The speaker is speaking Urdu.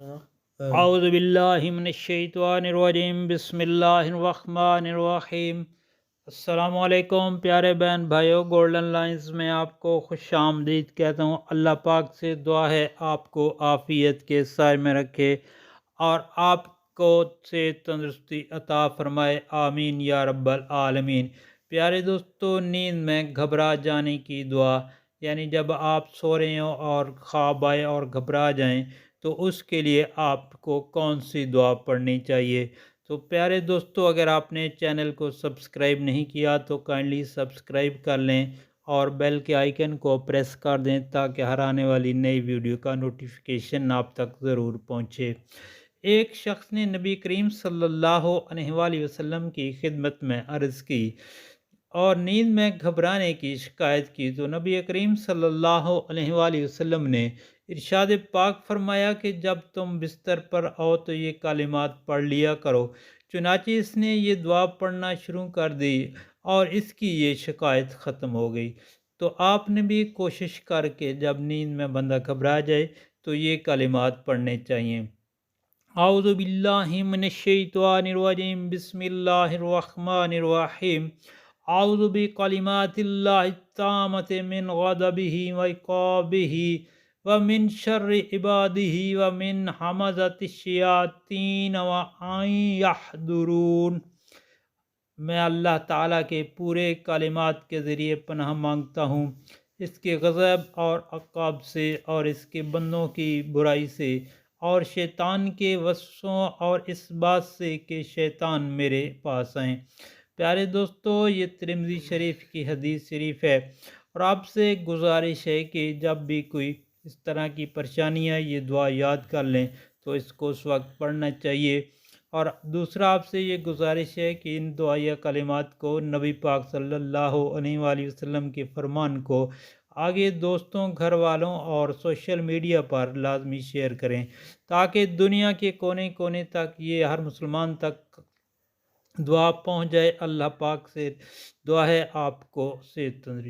اعوذ باللہ من الشیطان الرجیم، بسم اللہ الرحمن الرحیم۔ السلام علیکم پیارے بہن بھائیو، گولڈن لائنز میں آپ کو خوش آمدید کہتا ہوں۔ اللہ پاک سے دعا ہے آپ کو عافیت کے سائے میں رکھے اور آپ کو سے تندرستی عطا فرمائے، آمین یا رب العالمین۔ پیارے دوستو، نیند میں گھبرا جانے کی دعا، یعنی جب آپ سو رہے ہوں اور خواب آئے اور گھبرا جائیں تو اس کے لیے آپ کو کون سی دعا پڑھنی چاہیے؟ تو پیارے دوستو، اگر آپ نے چینل کو سبسکرائب نہیں کیا تو کائنڈلی سبسکرائب کر لیں اور بیل کے آئیکن کو پریس کر دیں تاکہ ہر آنے والی نئی ویڈیو کا نوٹیفیکیشن آپ تک ضرور پہنچے۔ ایک شخص نے نبی کریم صلی اللہ علیہ وآلہ وسلم کی خدمت میں عرض کی اور نیند میں گھبرانے کی شکایت کی تو نبی کریم صلی اللہ علیہ وآلہ وسلم نے ارشاد پاک فرمایا کہ جب تم بستر پر آؤ تو یہ کلمات پڑھ لیا کرو۔ چنانچہ اس نے یہ دعا پڑھنا شروع کر دی اور اس کی یہ شکایت ختم ہو گئی۔ تو آپ نے بھی کوشش کر کے جب نیند میں بندہ گھبرا جائے تو یہ کلمات پڑھنے چاہیے۔ اعوذ باللہ من الشیطان الرجیم، بسم اللہ الرحمن الرحیم۔ اعوذ بکلمات اللہ التامۃ من غضبہ وعقابہ ومن شر عبادہ ومن ہمزۃ الشیاطین وان یحضرون۔ میں اللہ تعالیٰ کے پورے کلمات کے ذریعے پناہ مانگتا ہوں اس کے غضب اور عقاب سے اور اس کے بندوں کی برائی سے اور شیطان کے وسوسوں اور اس بات سے کہ شیطان میرے پاس آئیں۔ پیارے دوستو، یہ ترمذی شریف کی حدیث شریف ہے اور آپ سے گزارش ہے کہ جب بھی کوئی اس طرح کی پریشانیاں یہ دعا یاد کر لیں تو اس کو اس وقت پڑھنا چاہیے۔ اور دوسرا آپ سے یہ گزارش ہے کہ ان دعائیہ کلمات کو نبی پاک صلی اللہ علیہ وآلہ وسلم کے فرمان کو آگے دوستوں، گھر والوں اور سوشل میڈیا پر لازمی شیئر کریں تاکہ دنیا کے کونے کونے تک یہ ہر مسلمان تک دعا پہنچ جائے۔ اللہ پاک سے دعا ہے آپ کو صحت تندرستی